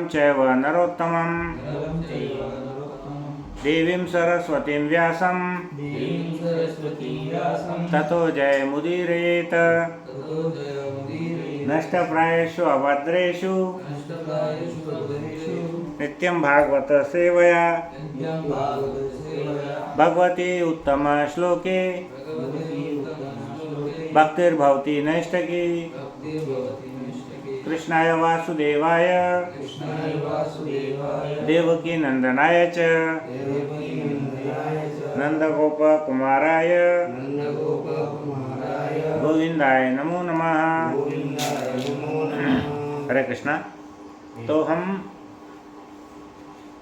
चैव नरोत्तमं देवीं सरस्वतीं व्यासं ततो जयमुदीरयेत्। नष्टप्रायेषु अभद्रेषु नित्यं भागवत सेवया भगवती उत्तम श्लोके भक्तिर्भवति नैष्ठिकी। कृष्णाय वासुदेवाय देवकी नंदनाय च नंदगोपकुमाराय गोविंदाय नमो नमः। हरे कृष्णा। तो हम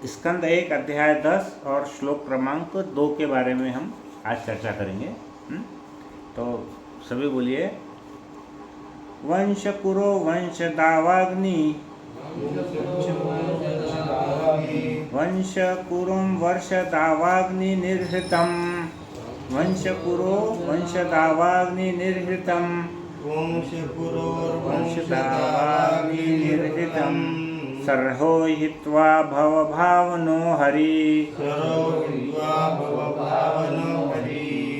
स्कंद 1 अध्याय 10 और श्लोक क्रमांक 2 के बारे में हम आज चर्चा करेंगे। तो सभी बोलिए। वंश कुरो वंश दावाग्नि वंश कुरुम वर्ष दावाग्नि निर्हृतम वंश कुरो वंश दावाग्नि निर्हृतम वंश दावाग्नि निर्हृतम सर्हो हित्वा भवभावनो हरि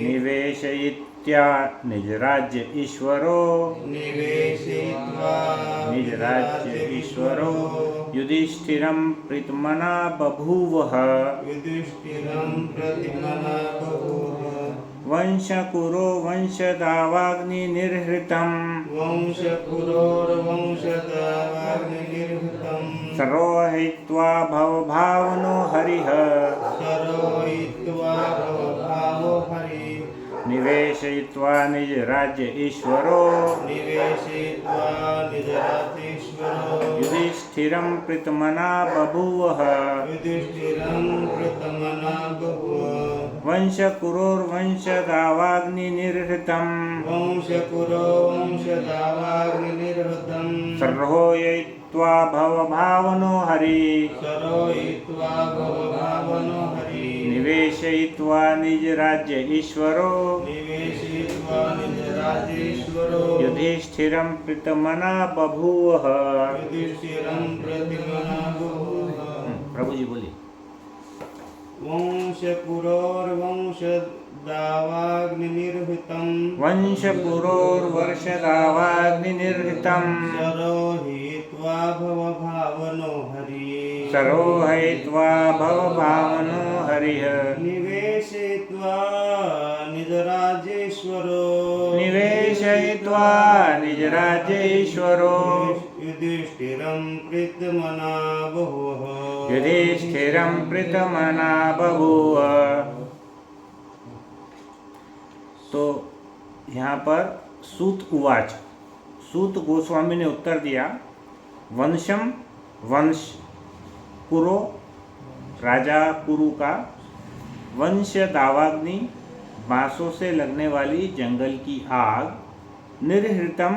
निवेशयित्या निजराज्य ईश्वरो युधिष्ठिरं प्रीतमना बभूवः। वंश कुरो वंश दावाग्नि निर्हृतम सर्वो हित्वा भवभावनो हरिः निवेशयित्वा निज राज्य ईश्वरो युधिष्ठिरं प्रीतमना बभूवः। वंश कुरोर्वंश दावाग्नि निर्हृतम सर्वोयित्वा भवभावनो हरि निवेशयित्वा निज राज्य ईश्वरो युधिष्ठिरं प्रीतमना बभूवः। प्रभु जी बोलिए। वंश कुरोर्वंश दावाग्नि निर्हृतम वंश कुरोर्वर्ष दावाग्नि निर्हृतम सरोहित्वा भवभावनो हरिः निवेशयित्वा निजराज्येश्वरो युधिष्ठिरं प्रीतमना बभूव। तो यहाँ पर सूत उवाच, सूत गोस्वामी ने उत्तर दिया। वंशम वंश, कुरो राजा कुरु का, वंश दावाग्नि बांसों से लगने वाली जंगल की आग, निर्हृतम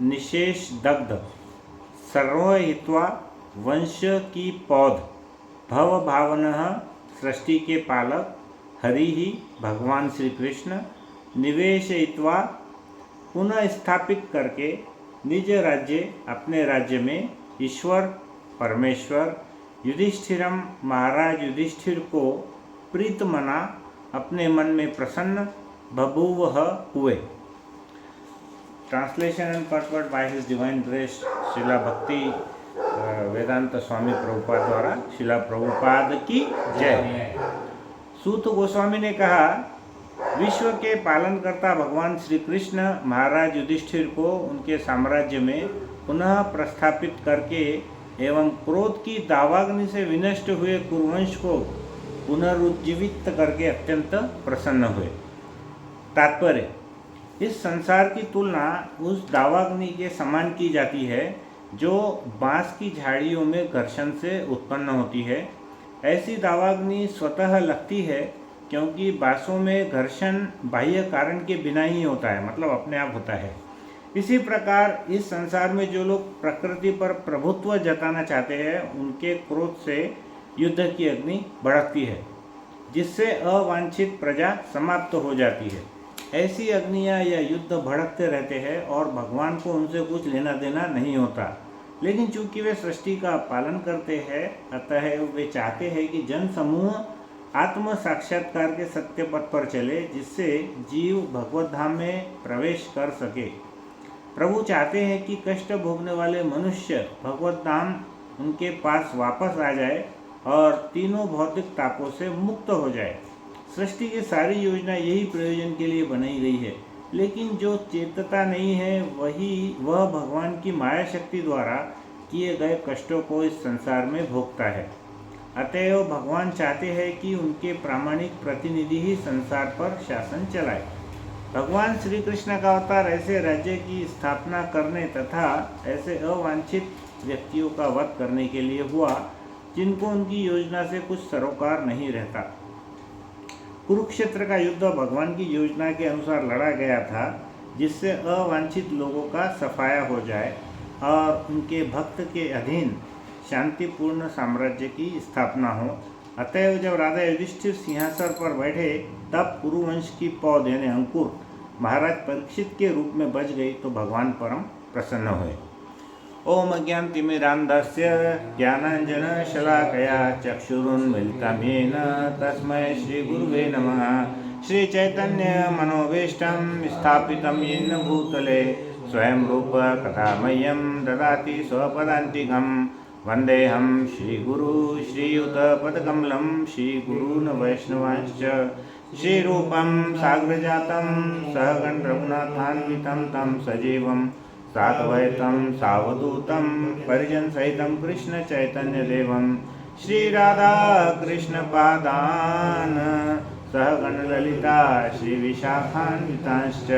निशेष दग्ध, सर्वहित्वा वंश की पौध, भव भावनः सृष्टि के पालक, हरि ही भगवान श्री कृष्ण, निवेशयित्वा पुनः स्थापित करके, निज राज्य अपने राज्य में, ईश्वर परमेश्वर, युधिष्ठिरम महाराज युधिष्ठिर को, प्रीतमना अपने मन में प्रसन्न, बभूवः हुए। Translation and purport by his divine grace Srila Bhakti Vedanta स्वामी प्रभुपाद द्वारा। श्रीला प्रभुपाद की जय। सूत गोस्वामी ने कहा, विश्व के पालनकर्ता भगवान श्री कृष्ण महाराज युधिष्ठिर को उनके साम्राज्य में पुनः प्रस्थापित करके एवं क्रोध की दावाग्नि से विनष्ट हुए कुरुवंश को पुनरुज्जीवित करके अत्यंत प्रसन्न हुए। तात्पर्य, इस संसार की तुलना उस दावाग्नि के समान की जाती है जो बांस की झाड़ियों में घर्षण से उत्पन्न होती है। ऐसी दावाग्नि स्वतः लगती है क्योंकि बांसों में घर्षण बाह्य कारण के बिना ही होता है, मतलब अपने आप होता है। इसी प्रकार इस संसार में जो लोग प्रकृति पर प्रभुत्व जताना चाहते हैं, उनके क्रोध से युद्ध की अग्नि भड़कती है, जिससे अवांछित प्रजा समाप्त हो जाती है। ऐसी अग्नियाँ या युद्ध भड़कते रहते हैं और भगवान को उनसे कुछ लेना देना नहीं होता। लेकिन चूंकि वे सृष्टि का पालन करते हैं, अतः वे चाहते हैं कि जन समूह आत्म साक्षात्कार के सत्य पथ पर चले, जिससे जीव भगवत धाम में प्रवेश कर सके। प्रभु चाहते हैं कि कष्ट भोगने वाले मनुष्य भगवत धाम उनके पास वापस आ जाए और तीनों भौतिक तापों से मुक्त हो जाए। सृष्टि की सारी योजना यही प्रयोजन के लिए बनाई गई है, लेकिन जो चेतता नहीं है वह भगवान की माया शक्ति द्वारा किए गए कष्टों को इस संसार में भोगता है। अतएव भगवान चाहते हैं कि उनके प्रामाणिक प्रतिनिधि ही संसार पर शासन चलाए। भगवान श्री कृष्ण का अवतार ऐसे राज्य की स्थापना करने तथा ऐसे अवांछित व्यक्तियों का वध करने के लिए हुआ जिनको उनकी योजना से कुछ सरोकार नहीं रहता। कुरुक्षेत्र का युद्ध भगवान की योजना के अनुसार लड़ा गया था, जिससे अवांछित लोगों का सफाया हो जाए और उनके भक्त के अधीन शांतिपूर्ण साम्राज्य की स्थापना हो। अतएव जब राजा युधिष्ठिर सिंहासन पर बैठे, तब कुरुवंश की पौध यानी अंकुर महाराज परीक्षित के रूप में बच गई तो भगवान परम प्रसन्न हुए। ओम अज्ञानतिमिरान्धस्य ज्ञानाञ्जनशलाकया चक्षुरुन्मीलितं येन तस्मै श्रीगुरुवे नमः। श्रीचैतन्यमनोभीष्टं स्थापितं येन भूतले स्वयं रूप कथामह्यं ददाति स्वपदान्तिकं। वन्देऽहं श्रीगुरु श्रीयुतपदकमलं श्रीगुरून् वैष्णवांश्च श्रीरूपं साग्रजातं सहगण रघुनाथान्वितं तं सजीवं साद्वैतं सावधूतं परिजनसहितं कृष्ण चैतन्यदेवं श्रीराधा कृष्णपादान् सहगणललिता श्रीविशाखान्वितांश्च।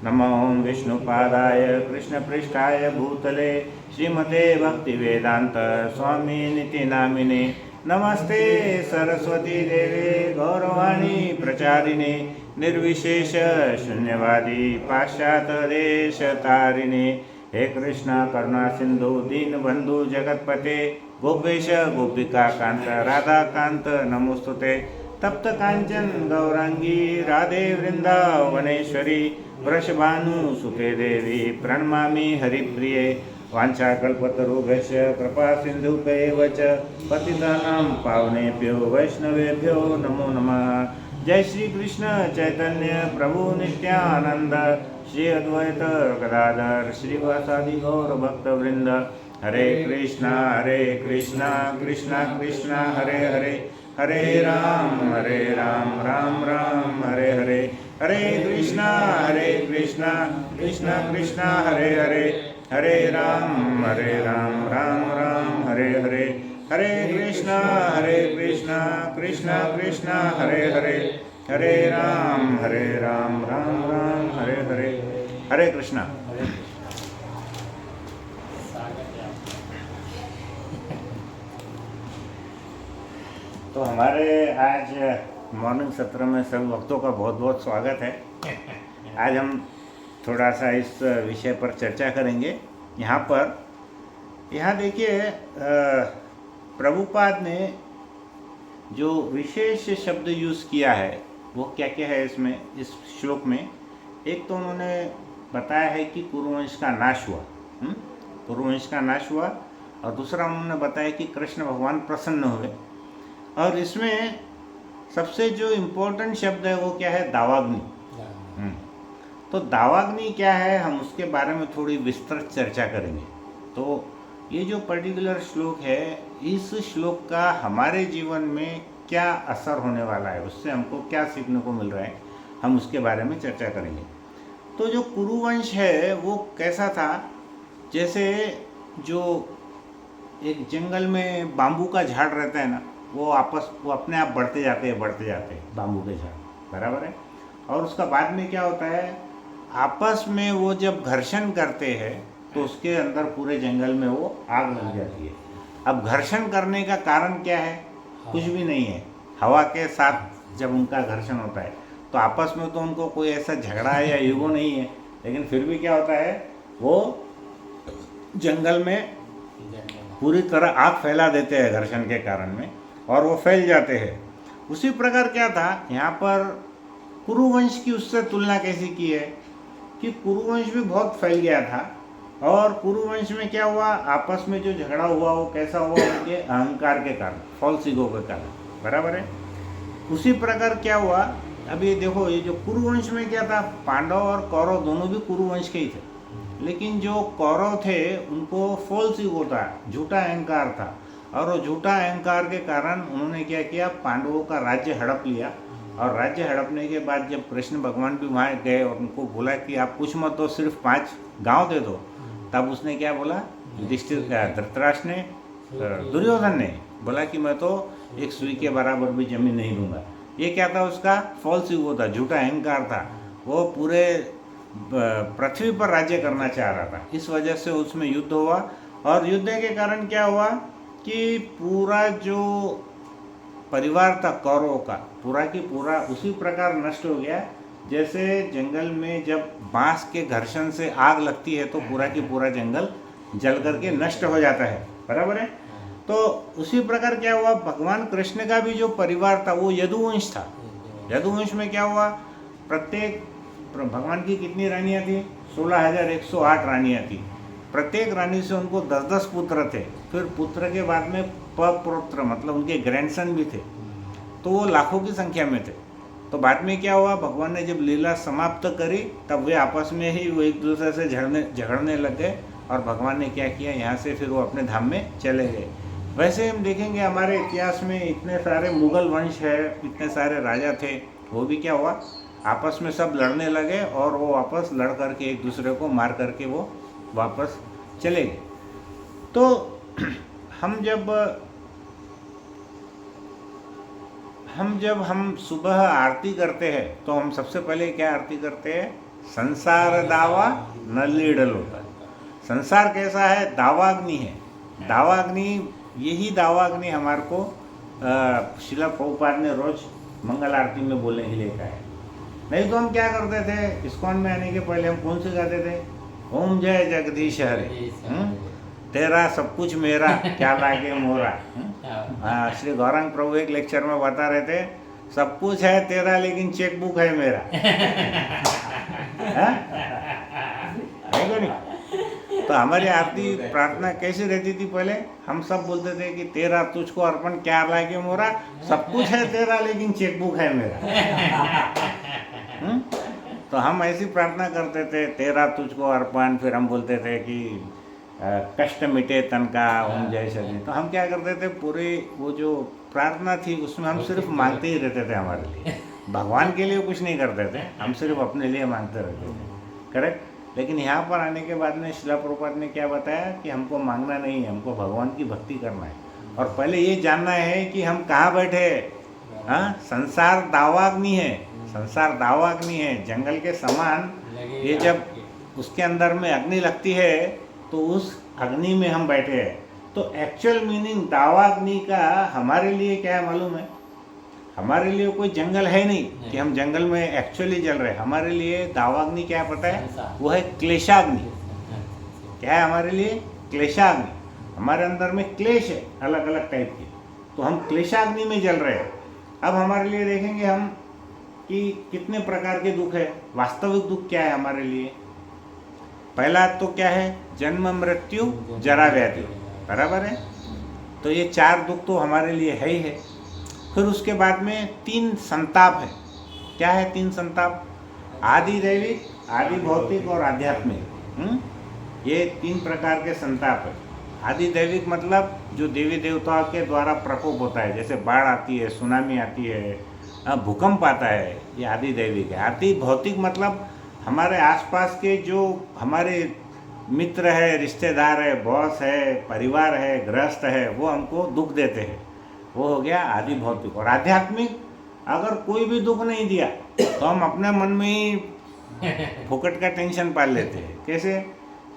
नमो विष्णुपादाय कृष्णपृष्ठाय भूतले श्रीमते भक्तिवेदांत स्वामिनिति नामिने। नमस्ते सरस्वती देवे गौरवाणी प्रचारिणे निर्विशेष शून्यवादी पाश्चात्य देश तारिणे। हे कृष्ण करुणा सिंधु दीनबंधु जगतपते गोपेश गोपिका कांत राधा कांत नमोस्तुते। तप्त कांचन गौरांगी राधे वृंदावनेश्वरी वृषभानु सुते देवी प्रणमामि हरिप्रिये। वाञ्छाकल्पतरुभ्यश्च कृपा सिन्धुभ्यैव च पतितानां पावनेभ्यो वैष्णवेभ्यो नमो नमः। जय श्री कृष्ण चैतन्य प्रभु नित्यानंद श्री अद्वैत गदाधर श्रीवासादि गौर भक्तवृंद। हरे कृष्णा कृष्णा कृष्णा हरे हरे, हरे राम राम राम हरे हरे। हरे कृष्णा कृष्णा कृष्णा हरे हरे, हरे राम राम राम हरे हरे। हरे कृष्णा कृष्णा कृष्णा हरे हरे, हरे राम राम राम हरे हरे। हरे कृष्णा। तो हमारे आज मॉर्निंग सत्र में सभी भक्तों का बहुत बहुत स्वागत है। आज हम थोड़ा सा इस विषय पर चर्चा करेंगे। यहाँ देखिए, प्रभुपाद ने जो विशेष शब्द यूज़ किया है वो क्या क्या है इसमें, इस श्लोक में। एक तो उन्होंने बताया है कि कुरुवंश का नाश हुआ, कुरुवंश का नाश हुआ, और दूसरा उन्होंने बताया कि कृष्ण भगवान प्रसन्न हुए। और इसमें सबसे जो इम्पोर्टेंट शब्द है वो क्या है, दावाग्नि। तो दावाग्नि क्या है, हम उसके बारे में थोड़ी विस्तृत चर्चा करेंगे। तो ये जो पर्टिकुलर श्लोक है, इस श्लोक का हमारे जीवन में क्या असर होने वाला है, उससे हमको क्या सीखने को मिल रहा है, हम उसके बारे में चर्चा करेंगे। तो जो कुरुवंश है वो कैसा था, जैसे जो एक जंगल में बाम्बू का झाड़ रहता है ना, वो अपने आप बढ़ते जाते हैं बाम्बू के झाड़, बराबर है। और उसका बाद में क्या होता है, आपस में वो जब घर्षण करते हैं तो उसके अंदर पूरे जंगल में वो आग लग जाती है। अब घर्षण करने का कारण क्या है, कुछ भी नहीं है। हवा के साथ जब उनका घर्षण होता है तो आपस में तो उनको कोई ऐसा झगड़ा या युगो नहीं है, लेकिन फिर भी क्या होता है, वो जंगल में पूरी तरह आग फैला देते हैं घर्षण के कारण में, और वो फैल जाते हैं। उसी प्रकार क्या था यहाँ पर, कुरुवंश की उससे तुलना कैसी की है कि कुरुवंश भी बहुत फैल गया था, और कुरुवंश में क्या हुआ, आपस में जो झगड़ा हुआ वो कैसा हुआ, उनके अहंकार के कारण, फॉल्स ईगो के कारण, बराबर है। उसी प्रकार क्या हुआ, अब ये देखो, ये जो कुरुवंश में क्या था, पांडव और कौरव दोनों भी कुरुवंश के ही थे, लेकिन जो कौरव थे उनको फॉल्स ईगो था, झूठा अहंकार था, और वो झूठा अहंकार के कारण उन्होंने क्या किया, पांडवों का राज्य हड़प लिया। और राज्य हड़पने के बाद जब कृष्ण भगवान भी वहाँ गए और उनको बोला कि आप कुछ मत दो, सिर्फ 5 गांव दे दो, तब उसने क्या बोला, युधिष्ठिर, धृतराष्ट्र ने, दुर्योधन ने बोला कि मैं तो एक सुई के बराबर भी जमीन नहीं दूंगा। ये क्या था, उसका फॉल्स ईगो था, झूठा अहंकार था, वो पूरे पृथ्वी पर राज्य करना चाह रहा था। इस वजह से उसमें युद्ध हुआ, और युद्ध के कारण क्या हुआ कि पूरा जो परिवार था कौरवों का, पूरा की पूरा उसी प्रकार नष्ट हो गया जैसे जंगल में जब बांस के घर्षण से आग लगती है तो पूरा की पूरा जंगल जल करके नष्ट हो जाता है, बराबर है। तो उसी प्रकार क्या हुआ, भगवान कृष्ण का भी जो परिवार था वो यदुवंश था। यदुवंश में क्या हुआ, प्रत्येक भगवान की कितनी रानियाँ थी, 16,108 रानियाँ थी। प्रत्येक रानी से उनको 10-10 पुत्र थे। फिर पुत्र के बाद में पपुत्र, मतलब उनके ग्रैंडसन भी थे, तो वो लाखों की संख्या में थे। तो बाद में क्या हुआ, भगवान ने जब लीला समाप्त करी तब वे आपस में ही वो एक दूसरे से झगड़ने लग गए, और भगवान ने क्या किया, यहाँ से फिर वो अपने धाम में चले गए। वैसे हम देखेंगे हमारे इतिहास में इतने सारे मुगल वंश है, इतने सारे राजा थे, वो भी क्या हुआ, आपस में सब लड़ने लगे, और वो वापस लड़ करके एक दूसरे को मार करके वो वापस चले गए। तो हम सुबह आरती करते हैं तो हम सबसे पहले क्या आरती करते हैं, संसार दावा न लीडल होता है। संसार कैसा है, दावाग्नि है। दावाग्नि, यही दावाग्नि हमारे को शिला प्रभुपाद ने रोज मंगल आरती में बोलने के लिए कहा है। नहीं तो हम क्या करते थे, इस्कॉन में आने के पहले हम कौन से गाते थे, ओम जय जगदीश हरे, तेरा सब कुछ मेरा, क्या लागे मोरा। श्री गौरांग प्रभु एक लेक्चर में बता रहे थे, सब कुछ है तेरा लेकिन चेक बुक है मेरा। है तो नहीं? तो हमारी आरती प्रार्थना कैसी रहती थी, पहले हम सब बोलते थे कि तेरा तुझको अर्पण, क्या लागे मोरा, सब कुछ है तेरा लेकिन चेक बुक है मेरा। तो हम ऐसी प्रार्थना करते थे, तेरा तुझको अर्पण। फिर हम बोलते थे कि कष्ट मिटे तन का, ओम जय सदी। तो हम क्या करते थे, पूरे वो जो प्रार्थना थी उसमें हम सिर्फ मांगते ही रहते थे हमारे लिए, भगवान के लिए कुछ नहीं करते थे, हम सिर्फ अपने लिए मांगते रहते थे, करेक्ट। लेकिन यहाँ पर आने के बाद में शिला प्रभुपाद ने क्या बताया कि हमको मांगना नहीं है, हमको भगवान की भक्ति करना है, और पहले ये जानना है कि हम कहाँ बैठे हैं। हाँ, संसार दावाग्नि है, संसार दावाग्नि है, जंगल के समान। ये जब उसके अंदर में अग्नि लगती है तो उस अग्नि में हम बैठे हैं। तो एक्चुअल मीनिंग दावाग्नि का हमारे लिए क्या है मालूम है, हमारे लिए कोई जंगल है नहीं कि हम जंगल में एक्चुअली जल रहे हैं। हमारे लिए दावाग्नि क्या है पता है, वो है क्लेशाग्नि। क्या है हमारे लिए, क्लेशाग्नि। हमारे अंदर में क्लेश है अलग अलग टाइप के, तो हम क्लेशाग्नि में जल रहे हैं। अब हमारे लिए देखेंगे हम कि कितने प्रकार के दुख है। वास्तविक दुख क्या है हमारे लिए, पहला तो क्या है, जन्म मृत्यु जरा व्याधि, बराबर है। तो ये 4 दुख तो हमारे लिए है ही है। फिर उसके बाद में 3 संताप है। क्या है 3 संताप, आदि दैविक, आदि भौतिक और आध्यात्मिक। ये 3 प्रकार के संताप है। आदि दैविक मतलब जो देवी देवताओं के द्वारा प्रकोप होता है, जैसे बाढ़ आती है, सुनामी आती है, भूकंप आता है, ये आदि दैविक है। आदि भौतिक मतलब हमारे आसपास के जो हमारे मित्र है, रिश्तेदार है, बॉस है, परिवार है, गृहस्थ है, वो हमको दुख देते हैं, वो हो गया आदि भौतिक। और आध्यात्मिक, अगर कोई भी दुख नहीं दिया तो हम अपने मन में ही फुकट का टेंशन पाल लेते हैं। कैसे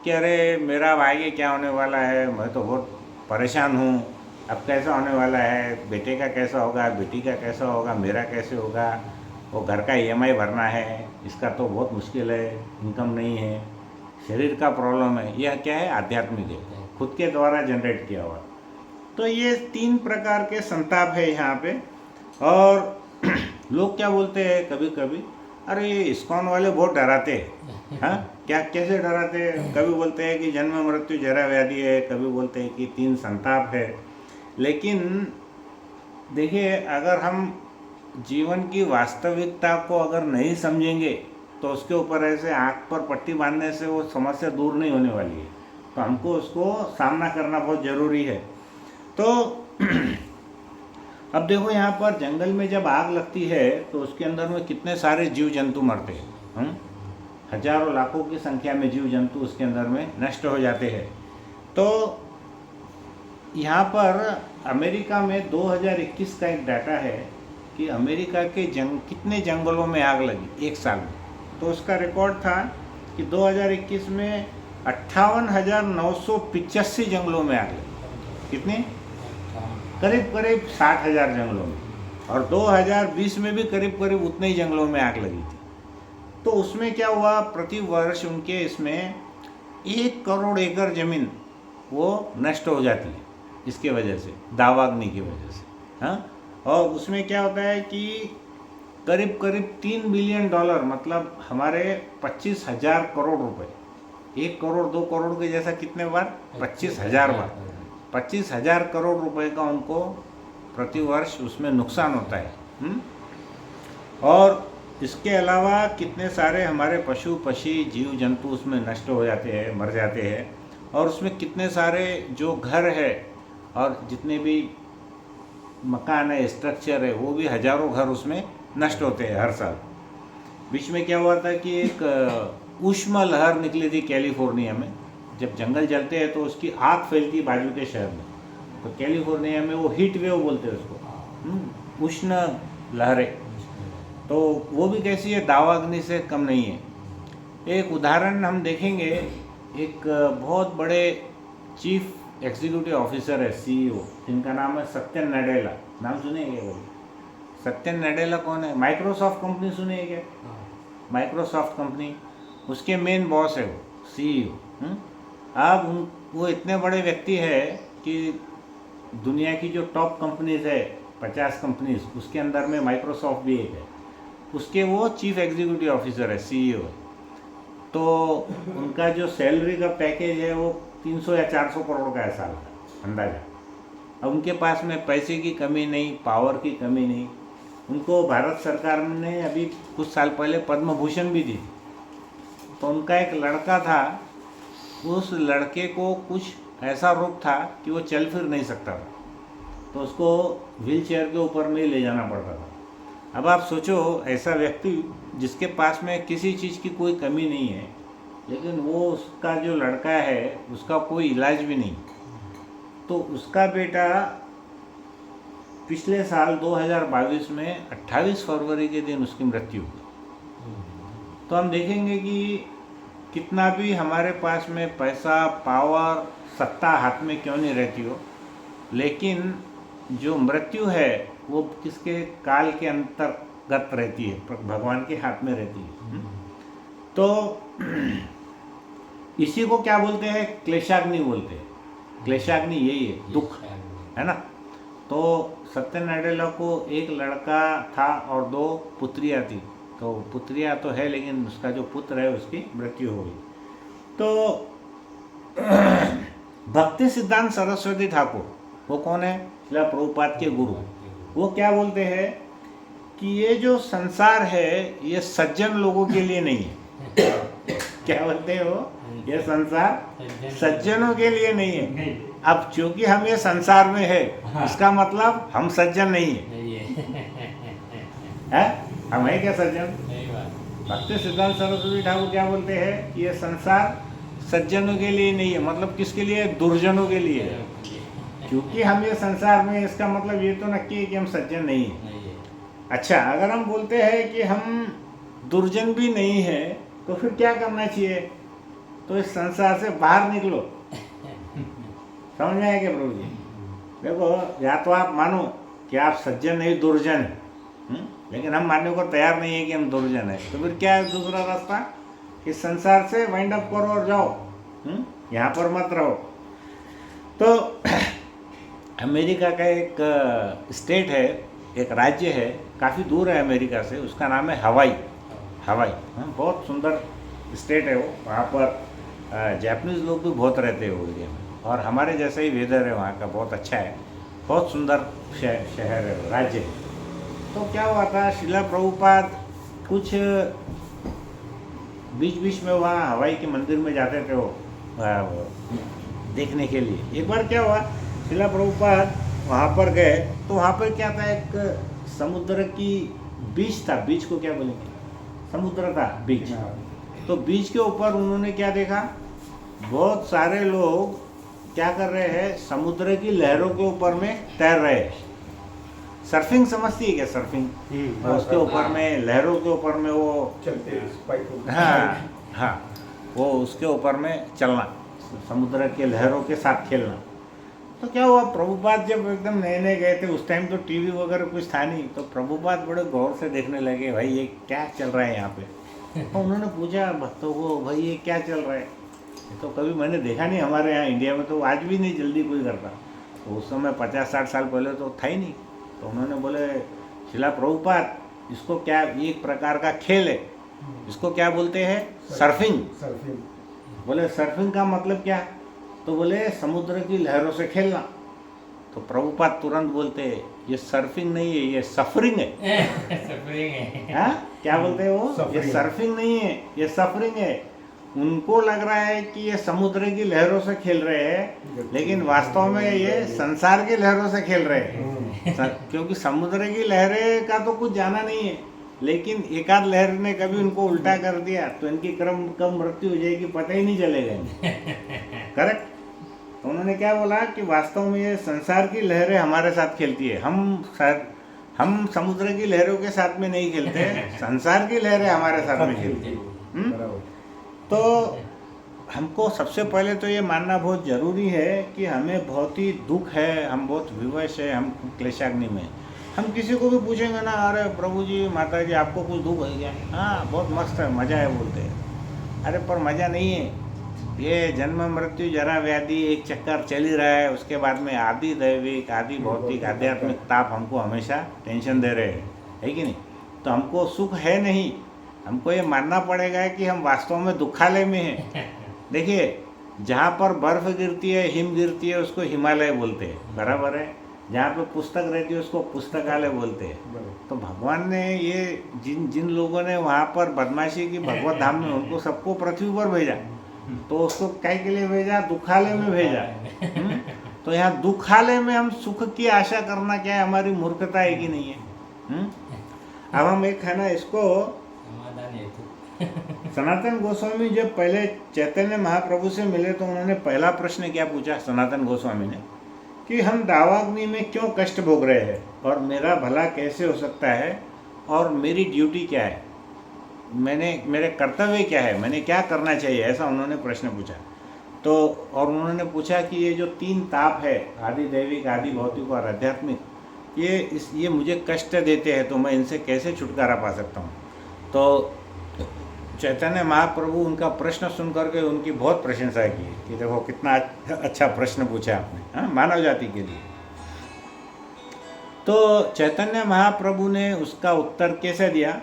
कि अरे मेरा भाई क्या होने वाला है, मैं तो बहुत परेशान हूँ, अब कैसा होने वाला है, बेटे का कैसा होगा, बेटी का कैसा होगा, मेरा कैसे होगा, वो घर का EMI भरना है, इसका तो बहुत मुश्किल है, इनकम नहीं है, शरीर का प्रॉब्लम है। यह क्या है, आध्यात्मिक है, खुद के द्वारा जनरेट किया हुआ। तो ये 3 प्रकार के संताप है यहाँ पे। और लोग क्या बोलते हैं कभी कभी, अरे ये इस्कॉन वाले बहुत डराते हैं। हाँ, क्या कैसे डराते हैं? कभी बोलते हैं कि जन्म मृत्यु जरा व्याधि है, कभी बोलते हैं कि 3 संताप है। लेकिन देखिए, अगर हम जीवन की वास्तविकता को अगर नहीं समझेंगे तो उसके ऊपर ऐसे आँख पर पट्टी बांधने से वो समस्या दूर नहीं होने वाली है। तो हमको उसको सामना करना बहुत ज़रूरी है। तो अब देखो, यहाँ पर जंगल में जब आग लगती है तो उसके अंदर में कितने सारे जीव जंतु मरते हैं। हजारों लाखों की संख्या में जीव जंतु उसके अंदर में नष्ट हो जाते हैं। तो यहाँ पर अमेरिका में 2021 का एक डाटा है कि अमेरिका के कितने जंगलों में आग लगी एक साल में। तो उसका रिकॉर्ड था कि 2021 में 58,985 जंगलों में आग लगी। कितने? करीब करीब 60,000 जंगलों में। और 2020 में भी करीब करीब उतने ही जंगलों में आग लगी थी। तो उसमें क्या हुआ, प्रति वर्ष उनके इसमें 1 करोड़ एकड़ ज़मीन वो नष्ट हो जाती है इसके वजह से, दावाग्नि की वजह से। हाँ, और उसमें क्या होता है कि करीब करीब $3 बिलियन, मतलब हमारे 25,000 करोड़ रुपए, 1 करोड़ 2 करोड़ के जैसा कितने बार, 25,000 बार, 25,000 करोड़ रुपए का उनको प्रति वर्ष उसमें नुकसान होता है। और इसके अलावा कितने सारे हमारे पशु पक्षी जीव जंतु उसमें नष्ट हो जाते हैं, मर जाते हैं। और उसमें कितने सारे जो घर है और जितने भी मकान है, स्ट्रक्चर है, वो भी हजारों घर उसमें नष्ट होते हैं हर साल। बीच में क्या हुआ था कि एक ऊष्मा लहर निकली थी कैलिफोर्निया में। जब जंगल जलते हैं तो उसकी आग फैलती बाजू के शहर में। तो कैलिफोर्निया में वो हीट वेव बोलते हैं उसको, उष्ण लहरें। तो वो भी कैसी है, दावाग्नि से कम नहीं है। एक उदाहरण हम देखेंगे, एक बहुत बड़े चीफ एग्जीक्यूटिव ऑफिसर है, CEO, जिनका नाम है सत्य नडेला। नाम सुने क्या बोले? सत्य नडेला कौन है? माइक्रोसॉफ्ट कंपनी सुने क्या? माइक्रोसॉफ्ट कंपनी, उसके मेन बॉस है वो, CEO। अब वो इतने बड़े व्यक्ति है कि दुनिया की जो टॉप कंपनीज है, 50 कंपनीज, उसके अंदर में माइक्रोसॉफ्ट भी एक है। उसके वो चीफ एग्जीक्यूटिव ऑफिसर है, CEO। तो उनका जो सैलरी का पैकेज है वो 300 या 400 करोड़ का है साल का, अंदाजा। अब उनके पास में पैसे की कमी नहीं, पावर की कमी नहीं। उनको भारत सरकार ने अभी कुछ साल पहले पद्म भूषण भी दी। तो उनका एक लड़का था, उस लड़के को कुछ ऐसा रोग था कि वो चल फिर नहीं सकता था। तो उसको व्हील चेयर के ऊपर में ले जाना पड़ता था। अब आप सोचो, ऐसा व्यक्ति जिसके पास में किसी चीज़ की कोई कमी नहीं है, लेकिन वो उसका जो लड़का है उसका कोई इलाज भी नहीं। तो उसका बेटा पिछले साल 2022 में 28 फरवरी के दिन उसकी मृत्यु हुई। तो हम देखेंगे कि कितना भी हमारे पास में पैसा, पावर, सत्ता हाथ में क्यों नहीं रहती हो, लेकिन जो मृत्यु है वो किसके काल के अंतर्गत रहती है, भगवान के हाथ में रहती है। तो इसी को क्या बोलते हैं? क्लेशाग्नि बोलते हैं। क्लेशाग्नि यही है, दुख है ना। तो सत्य नडेला को एक लड़का था और 2 पुत्रियां थी। तो पुत्रियां तो है, लेकिन उसका जो पुत्र है उसकी मृत्यु हो गई। तो भक्ति सिद्धांत सरस्वती ठाकुर, वो कौन है? शिला प्रभुपाद के गुरु। वो क्या बोलते हैं कि ये जो संसार है ये सज्जन लोगों के लिए नहीं है। क्या बोलते हो? ये संसार सज्जनों के लिए नहीं है। अब चूंकि हम ये संसार में है, इसका मतलब हम सज्जन नहीं है। हम है क्या सज्जन? भक्ति सिद्धांत सरस्वती ठाकुर क्या बोलते हैं कि ये संसार सज्जनों के लिए नहीं है। मतलब किसके लिए? दुर्जनों के लिए है। क्योंकि हम ये संसार में, इसका मतलब ये तो नक्की है कि हम सज्जन नहीं है। अच्छा, अगर हम बोलते हैं कि हम दुर्जन भी नहीं है तो फिर क्या करना चाहिए? तो इस संसार से बाहर निकलो। समझ में आया क्या प्रभु जी? देखो, या तो आप मानो कि आप सज्जन नहीं दुर्जन है, लेकिन हम मानने को तैयार नहीं है कि हम दुर्जन है। तो फिर क्या है दूसरा रास्ता? इस संसार से वाइंड अप करो और जाओ, यहाँ पर मत रहो। तो अमेरिका का एक स्टेट है, एक राज्य है, काफ़ी दूर है अमेरिका से, उसका नाम है हवाई। हवाई, हाँ, बहुत सुंदर स्टेट है वो। वहाँ पर जापानीज़ लोग भी बहुत रहते हैं वो एरिया में, और हमारे जैसे ही वेदर है वहाँ का, बहुत अच्छा है, बहुत सुंदर शहर है, राज्य है। तो क्या हुआ था, शिला प्रभुपाद कुछ बीच बीच में वहाँ हवाई के मंदिर में जाते थे वो देखने के लिए। एक बार क्या हुआ, शिला प्रभुपाद वहाँ पर गए तो वहाँ पर क्या था, एक समुद्र की बीच था, बीच को क्या बोलेंगे, समुद्र था, बीच। तो बीच के ऊपर उन्होंने क्या देखा, बहुत सारे लोग क्या कर रहे हैं, समुद्र की लहरों के ऊपर में तैर रहे हैं। सर्फिंग समझती है क्या, सर्फिंग? और उसके ऊपर में लहरों के ऊपर में वो चलते हैं, हाँ हाँ, वो उसके ऊपर में चलना, समुद्र के लहरों के साथ खेलना। तो क्या हुआ, प्रभुपाद जब एकदम नए नए गए थे, उस टाइम तो टीवी वगैरह कुछ था नहीं, तो प्रभुपाद बड़े गौर से देखने लगे, भाई ये क्या चल रहा है यहाँ पे। तो उन्होंने पूछा भक्तों को, भाई ये क्या चल रहा है, ये तो कभी मैंने देखा नहीं हमारे यहाँ इंडिया में, तो आज भी नहीं जल्दी कोई करता। तो उस समय 50-60 साल पहले तो था ही नहीं। तो उन्होंने बोले, शिला प्रभुपाद, इसको क्या, ये एक प्रकार का खेल है, इसको क्या बोलते हैं, सर्फिंग। बोले सर्फिंग का मतलब क्या? तो बोले समुद्र की लहरों से खेलना। तो प्रभुपाद तुरंत बोलते हैं, ये सर्फिंग नहीं है, ये सफरिंग है। सफरिंग है। हाँ, क्या बोलते हैं वो, ये सफरिंग। सर्फिंग नहीं है, ये सफरिंग है। उनको लग रहा है कि ये समुद्र की लहरों से खेल रहे हैं, लेकिन वास्तव में ये संसार की लहरों से खेल रहे हैं। क्योंकि समुद्र की लहरें का तो कुछ जाना नहीं है, लेकिन एकाध लहर ने कभी उनको उल्टा कर दिया तो इनकी कम मृत्यु हो जाएगी, पता ही नहीं चलेगा इन्हें। करेक्ट। तो उन्होंने क्या बोला कि वास्तव में ये संसार की लहरें हमारे साथ खेलती है, हम समुद्र की लहरों के साथ में नहीं खेलते, संसार की लहरें हमारे साथ में खेलती है। तो हमको सबसे पहले तो ये मानना बहुत ज़रूरी है कि हमें बहुत ही दुख है, हम बहुत विवश है, हम क्लेशाग्नि में। हम किसी को भी पूछेंगे ना, अरे प्रभु जी, माता जी, आपको कुछ दुख है क्या? हाँ, बहुत मस्त है, मज़ा है बोलते हैं। अरे पर मज़ा नहीं है, ये जन्म मृत्यु जरा व्याधि एक चक्कर चल ही रहा है, उसके बाद में आदि दैविक, आदि भौतिक, आध्यात्मिक ताप हमको हमेशा टेंशन दे रहे हैं, है कि नहीं? तो हमको सुख है नहीं, हमको ये मानना पड़ेगा कि हम वास्तव में दुखालय में हैं। देखिए, जहाँ पर बर्फ़ गिरती है, हिम गिरती है, उसको हिमालय बोलते हैं, बराबर है। जहाँ पे पुस्तक रहती है उसको पुस्तकालय बोलते हैं। तो भगवान ने ये जिन लोगों ने वहाँ पर बदमाशी की भगवत धाम में, उनको सबको पृथ्वी पर भेजा, तो उसको काय के लिए भेजा? दुखालय में भेजा। तो यहाँ दुखालय में हम सुख की आशा करना क्या है, हमारी मूर्खता है कि नहीं है? अब हम एक है ना, इसको समाधान हेतु। सनातन गोस्वामी जब पहले चैतन्य महाप्रभु से मिले तो उन्होंने पहला प्रश्न क्या पूछा सनातन गोस्वामी ने, कि हम दावाग्नि में क्यों कष्ट भोग रहे हैं और मेरा भला कैसे हो सकता है और मेरी ड्यूटी क्या है, मेरे कर्तव्य क्या है, मैंने क्या करना चाहिए, ऐसा उन्होंने प्रश्न पूछा। तो और उन्होंने पूछा कि ये जो 3 ताप है, आदि दैविक, आदि भौतिक और आध्यात्मिक, ये मुझे कष्ट देते हैं, तो मैं इनसे कैसे छुटकारा पा सकता हूँ। तो चैतन्य महाप्रभु उनका प्रश्न सुन करके उनकी बहुत प्रशंसा की कि देखो कितना अच्छा प्रश्न पूछा आपने, हाँ, मानव जाति के लिए। तो चैतन्य महाप्रभु ने उसका उत्तर कैसे दिया,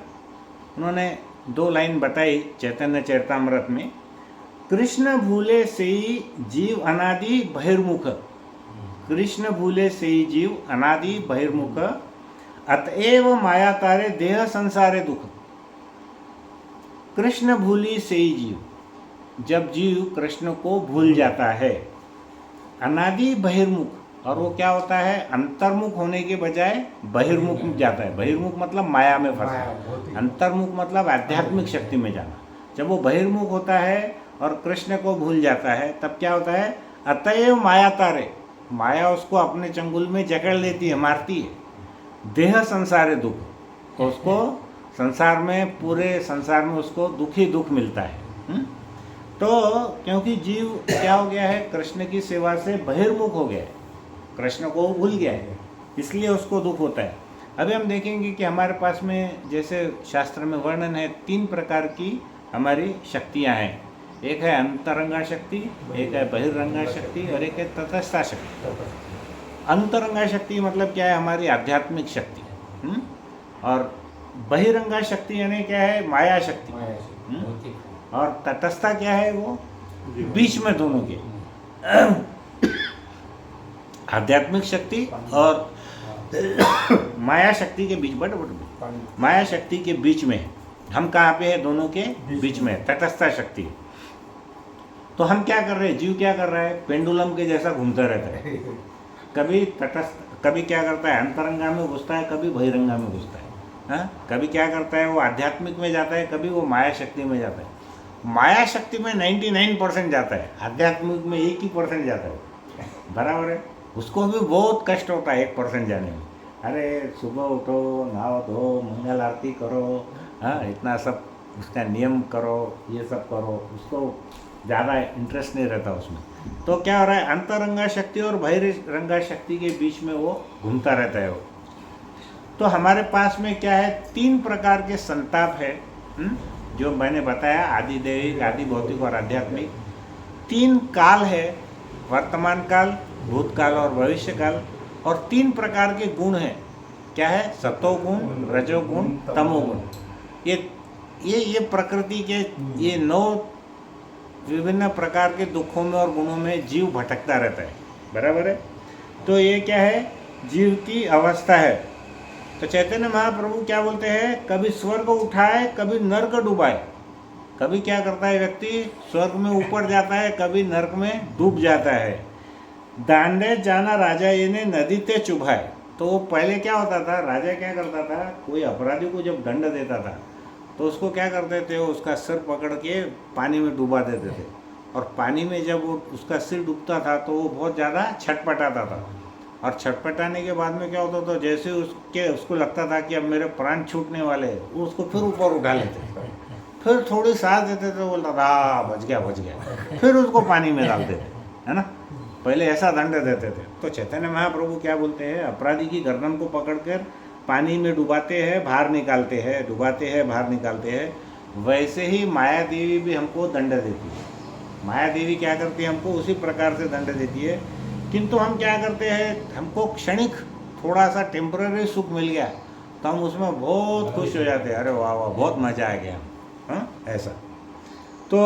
उन्होंने 2 लाइन बताई चैतन्य चरितामृत में। कृष्ण भूले से ही जीव अनादि बहिर्मुख, कृष्ण भूले से ही जीव अनादि बहिर्मुख, अतएव माया तारे देह संसारे दुख। कृष्ण भूली से ही जीव, जब जीव कृष्ण को भूल जाता है, अनादि बहिर्मुख, और वो क्या होता है, अंतर्मुख होने के बजाय बहिर्मुख जाता है। बहिर्मुख मतलब माया में फंसा, अंतर्मुख मतलब आध्यात्मिक शक्ति में जाना। जब वो बहिर्मुख होता है और कृष्ण को भूल जाता है, तब क्या होता है, अतएव माया तारे, माया उसको अपने चंगुल में जकड़ लेती है, मारती है। देह संसारे दुख, तो उसको संसार में, पूरे संसार में उसको दुख ही दुख मिलता है। तो क्योंकि जीव क्या हो गया है, कृष्ण की सेवा से बहिर्मुख हो गया है, कृष्ण को भूल गया है, इसलिए उसको दुख होता है। अभी हम देखेंगे कि हमारे पास में, जैसे शास्त्र में वर्णन है, 3 प्रकार की हमारी शक्तियाँ हैं। एक है अंतरंगा शक्ति, एक है बहिर्रंगा शक्ति और एक है तटस्था शक्ति। अंतरंगा शक्ति मतलब क्या है, हमारी आध्यात्मिक शक्ति। और बहिरंगा शक्ति यानी क्या है? माया शक्ति। माया से भौतिक। और तटस्थता क्या है? वो बीच में दोनों के आध्यात्मिक शक्ति और माया शक्ति के बीच, माया शक्ति के बीच में हम कहाँ पे है? दोनों के बीच में तटस्थता शक्ति। तो हम क्या कर रहे हैं? जीव क्या कर रहा है? पेंडुलम के जैसा घूमता रहता है। कभी तटस्थ, कभी क्या करता है? अंतरंगा में घुसता है, कभी बहिरंगा में घुसता है। हाँ, कभी क्या करता है? वो आध्यात्मिक में जाता है, कभी वो माया शक्ति में जाता है। माया शक्ति में 99% जाता है, आध्यात्मिक में 1% जाता है। बराबर है। उसको भी बहुत कष्ट होता है 1% जाने में। अरे सुबह उठो, नहाओ धो, मंगल आरती करो, हाँ, इतना सब उसका नियम करो, ये सब करो, उसको ज़्यादा इंटरेस्ट नहीं रहता उसमें। तो क्या हो रहा है? अंतरंगा शक्ति और बहिरंगा शक्ति के बीच में वो घूमता रहता है वो। तो हमारे पास में क्या है? 3 प्रकार के संताप है, जो मैंने बताया, आदि दैविक, आदि भौतिक और आध्यात्मिक। 3 काल है, वर्तमान काल, भूतकाल और भविष्य काल। और 3 प्रकार के गुण हैं। क्या है? सतोगुण, रजोगुण, तमोगुण। ये प्रकृति के ये 9 विभिन्न प्रकार के दुखों में और गुणों में जीव भटकता रहता है। बराबर है। तो ये क्या है? जीव की अवस्था है। तो चैतन्य महाप्रभु क्या बोलते हैं? कभी स्वर्ग उठाए, कभी नर्क डुबाए। कभी क्या करता है व्यक्ति? स्वर्ग में ऊपर जाता है, कभी नर्क में डूब जाता है। दांडे जाना राजा ये ने नदी ते चुभाए। तो वो पहले क्या होता था? राजा क्या करता था? कोई अपराधी को जब दंड देता था तो उसको क्या करते थे? वो उसका सिर पकड़ के पानी में डुबा देते थे। और पानी में जब वो उसका सिर डूबता था तो वो बहुत ज़्यादा छटपटाता था। और छटपटाने के बाद में क्या होता था? जैसे उसको लगता था कि अब मेरे प्राण छूटने वाले हैं, वो उसको फिर ऊपर उठा लेते, फिर थोड़ी सांस देते थे, बोलता था बच गया, फिर उसको पानी में डालते थे, है ना। पहले ऐसा दंड देते थे। तो चैतन्य महाप्रभु क्या बोलते हैं? अपराधी की गर्दन को पकड़कर पानी में डुबाते हैं, बाहर निकालते हैं, डुबाते हैं, बाहर निकालते हैं। वैसे ही माया देवी भी हमको दंड देती है। माया देवी क्या करती है? हमको उसी प्रकार से दंड देती है। किंतु हम क्या करते हैं? हमको क्षणिक थोड़ा सा टेम्पररी सुख मिल गया तो हम उसमें बहुत खुश हो जाते हैं। अरे वाह वाह, बहुत मज़ा आ गया। हाँ, ऐसा। तो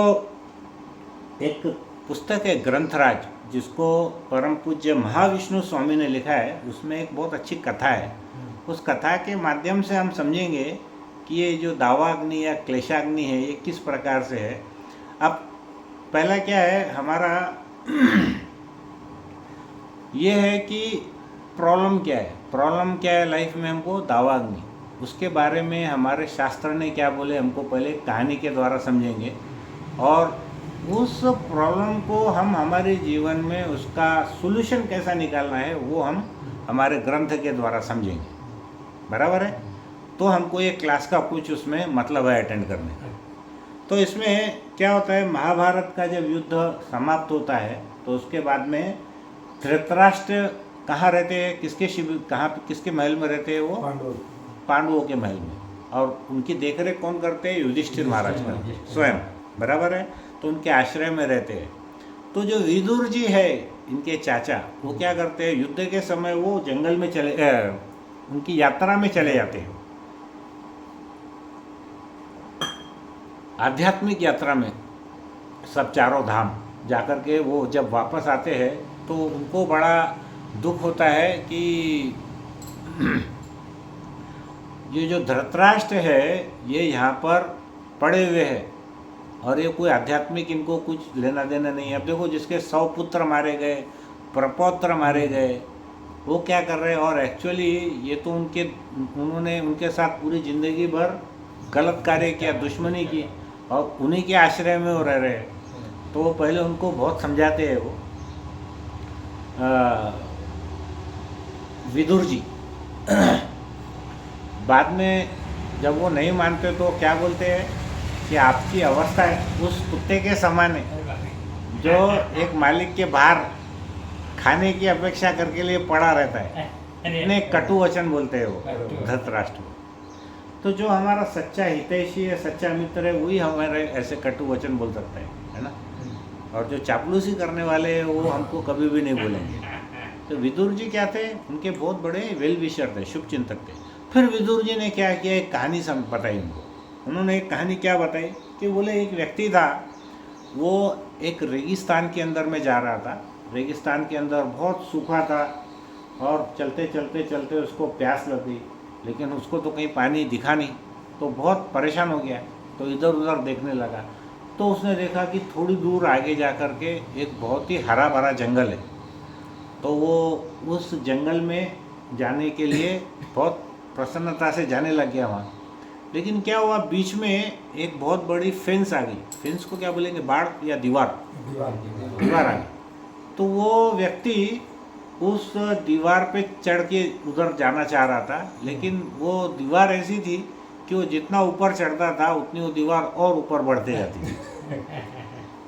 एक पुस्तक है ग्रंथराज, जिसको परम पूज्य महाविष्णु स्वामी ने लिखा है। उसमें एक बहुत अच्छी कथा है। उस कथा के माध्यम से हम समझेंगे कि ये जो दावाग्नि या क्लेशाग्नि है ये किस प्रकार से है। अब पहला क्या है हमारा ये है कि प्रॉब्लम क्या है। प्रॉब्लम क्या है लाइफ में हमको? दावाग्नि। उसके बारे में हमारे शास्त्र ने क्या बोले हमको पहले कहानी के द्वारा समझेंगे, और उस प्रॉब्लम को हम हमारे जीवन में उसका सॉल्यूशन कैसा निकालना है वो हम हमारे ग्रंथ के द्वारा समझेंगे। बराबर है। तो हमको ये क्लास का कुछ उसमें मतलब है अटेंड करने का। तो इसमें क्या होता है? महाभारत का जब युद्ध समाप्त होता है तो उसके बाद में धृतराष्ट्र कहाँ रहते हैं? किसके शिविर, कहाँ, किसके महल में रहते हैं? वो पांडवों के महल में। और उनकी देखरेख कौन करते हैं? युधिष्ठिर महाराज करते हैं स्वयं। बराबर है। तो उनके आश्रय में रहते हैं। तो जो विदुर जी है इनके चाचा, वो क्या करते हैं? युद्ध के समय वो जंगल में उनकी यात्रा में चले जाते हैं, आध्यात्मिक यात्रा में, सब चारों धाम जाकर के वो जब वापस आते हैं तो उनको बड़ा दुख होता है कि ये जो धृतराष्ट्र है ये यहाँ पर पड़े हुए हैं और ये कोई आध्यात्मिक इनको कुछ लेना देना नहीं है। अब देखो, जिसके 100 पुत्र मारे गए, प्रपौत्र मारे गए, वो क्या कर रहे हैं? और एक्चुअली ये तो उन्होंने उनके साथ पूरी ज़िंदगी भर गलत कार्य किया, दुश्मनी की, और उन्हीं के आश्रय में वो रह रहे हैं। तो वो पहले उनको बहुत समझाते हैं वो विदुर जी। बाद में जब वो नहीं मानते तो क्या बोलते हैं कि आपकी अवस्था उस कुत्ते के समान है जो एक मालिक के बाहर खाने की अपेक्षा करके लिए पड़ा रहता है। इतने कटु वचन बोलते हैं वो धृतराष्ट्र। तो जो हमारा सच्चा हितैषी है, सच्चा मित्र है, वही हमारे ऐसे कटु वचन बोल सकता है ना। और जो चापलूसी करने वाले हैं वो हमको कभी भी नहीं बोलेंगे। तो विदुर जी क्या थे? उनके बहुत बड़े वेल विशर थे, शुभ चिंतक थे। फिर विदुर जी ने क्या किया, एक कहानी बताई उनको। उन्होंने एक कहानी क्या बताई कि बोले एक व्यक्ति था, वो एक रेगिस्तान के अंदर में जा रहा था। रेगिस्तान के अंदर बहुत सूखा था और चलते चलते चलते उसको प्यास लगी, लेकिन उसको तो कहीं पानी दिखा नहीं, तो बहुत परेशान हो गया। तो इधर उधर देखने लगा, तो उसने देखा कि थोड़ी दूर आगे जा कर के एक बहुत ही हरा भरा जंगल है। तो वो उस जंगल में जाने के लिए बहुत प्रसन्नता से जाने लग गया वहाँ। लेकिन क्या हुआ, बीच में एक बहुत बड़ी फेंस आ गई। फेंस को क्या बोलेंगे, बाड़ या दीवार, दीवार आ गई। तो वो व्यक्ति उस दीवार पे चढ़ के उधर जाना चाह रहा था, लेकिन वो दीवार ऐसी थी कि वो जितना ऊपर चढ़ता था उतनी वो दीवार और ऊपर बढ़ते जाती थी।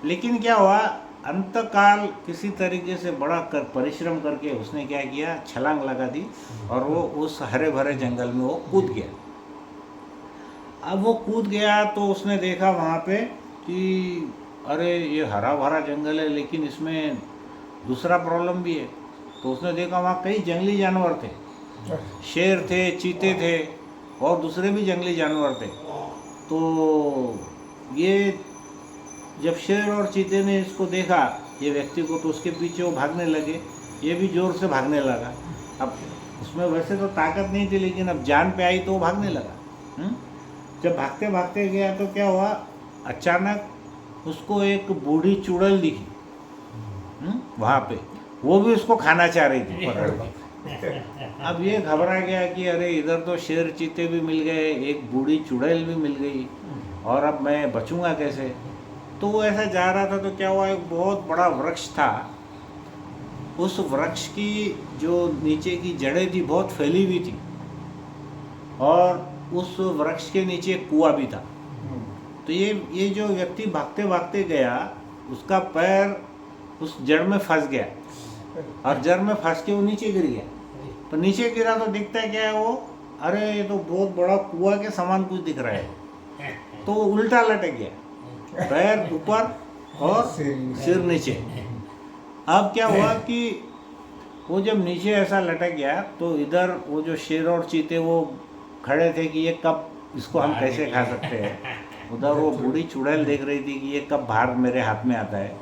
लेकिन क्या हुआ, अंतकाल किसी तरीके से बड़ा परिश्रम करके उसने क्या किया, छलांग लगा दी और वो उस हरे भरे जंगल में वो कूद गया। अब वो कूद गया तो उसने देखा वहाँ पे कि अरे ये हरा भरा जंगल है, लेकिन इसमें दूसरा प्रॉब्लम भी है। तो उसने देखा वहाँ कई जंगली जानवर थे, शेर थे, चीते थे और दूसरे भी जंगली जानवर थे। तो ये जब शेर और चीते ने इसको देखा, ये व्यक्ति को, तो उसके पीछे वो भागने लगे। ये भी जोर से भागने लगा। अब उसमें वैसे तो ताकत नहीं थी, लेकिन अब जान पे आई तो वो भागने लगा। जब भागते भागते गया तो क्या हुआ, अचानक उसको एक बूढ़ी चुड़ैल दिखी वहाँ पे। वो भी उसको खाना चाह रही थी पकड़ के। अब ये घबरा गया कि अरे इधर तो शेर चीते भी मिल गए, एक बूढ़ी चुड़ैल भी मिल गई, और अब मैं बचूंगा कैसे। तो वो ऐसा जा रहा था तो क्या हुआ, एक बहुत बड़ा वृक्ष था। उस वृक्ष की जो नीचे की जड़ें थी बहुत फैली हुई थी, और उस वृक्ष के नीचे कुआं भी था। तो ये जो व्यक्ति भागते भागते गया, उसका पैर उस जड़ में फंस गया, और जड़ में फंस के वो नीचे गिर गया। तो नीचे गिरा तो दिखता क्या है वो, अरे ये तो बहुत बड़ा कुआं के समान कुछ दिख रहा है। तो वो उल्टा लटक गया, पैर ऊपर और सिर नीचे। अब क्या हुआ कि वो जब नीचे ऐसा लटक गया तो इधर वो जो शेर और चीते वो खड़े थे कि ये कब, इसको हम कैसे खा सकते हैं। उधर वो बूढ़ी चुड़ैल देख रही थी कि ये कब बाहर मेरे हाथ में आता है।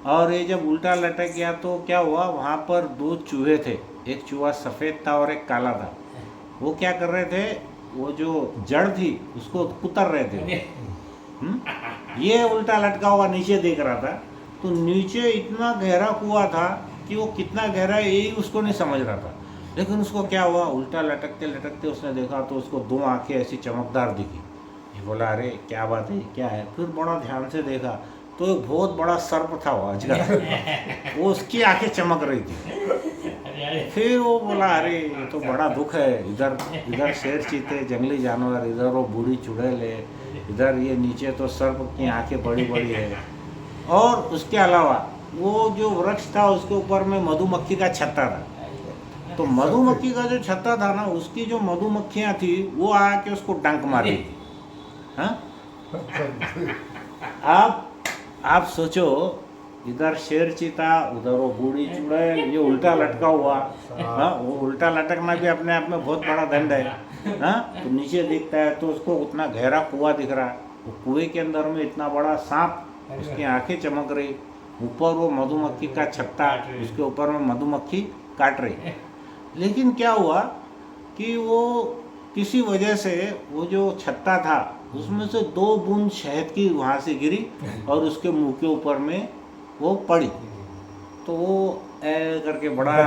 और ये जब उल्टा लटक गया तो क्या हुआ, वहाँ पर दो चूहे थे, एक चूहा सफ़ेद था और एक काला था। वो क्या कर रहे थे, वो जो जड़ थी उसको कुतर रहे थे। ये उल्टा लटका हुआ नीचे देख रहा था। तो नीचे इतना गहरा कुआं था कि वो कितना गहरा है यही उसको नहीं समझ रहा था। लेकिन उसको क्या हुआ, उल्टा लटकते लटकते उसने देखा तो उसको दो आंखें ऐसी चमकदार दिखी। ये बोला अरे क्या बात है, क्या है। फिर बड़ा ध्यान से देखा तो एक बहुत बड़ा सर्प था वो अजगर, वो उसकी आंखें चमक रही थी। फिर वो बोला अरे ये तो बड़ा दुख है, इधर इधर शेर चीते जंगली जानवर, इधर वो बूढ़ी चुड़ैल है, इधर ये नीचे तो सर्प की आंखें बड़ी बड़ी है। और उसके अलावा वो जो वृक्ष था उसके ऊपर में मधुमक्खी का छत्ता था। तो मधुमक्खी का जो छत्ता था ना, उसकी जो मधुमक्खियाँ थी वो आके उसको डंक मार रही थी। हाँ, आप सोचो, इधर शेर चीता, उधर वो बूढ़ी चुड़ैल, ये उल्टा लटका हुआ। हाँ, वो उल्टा लटकना भी अपने आप में बहुत बड़ा दंड है। हाँ, तो नीचे दिखता है तो उसको उतना गहरा कुआं दिख रहा है, वो कुएं के अंदर में इतना बड़ा सांप, उसकी आंखें चमक रही, ऊपर वो मधुमक्खी का छत्ता, उसके ऊपर में मधुमक्खी काट रही। लेकिन क्या हुआ कि वो किसी वजह से वो जो छत्ता था उसमें से 2 बूंद शहद की वहाँ से गिरी और उसके मुंह के ऊपर में वो पड़ी। तो वो करके बड़ा,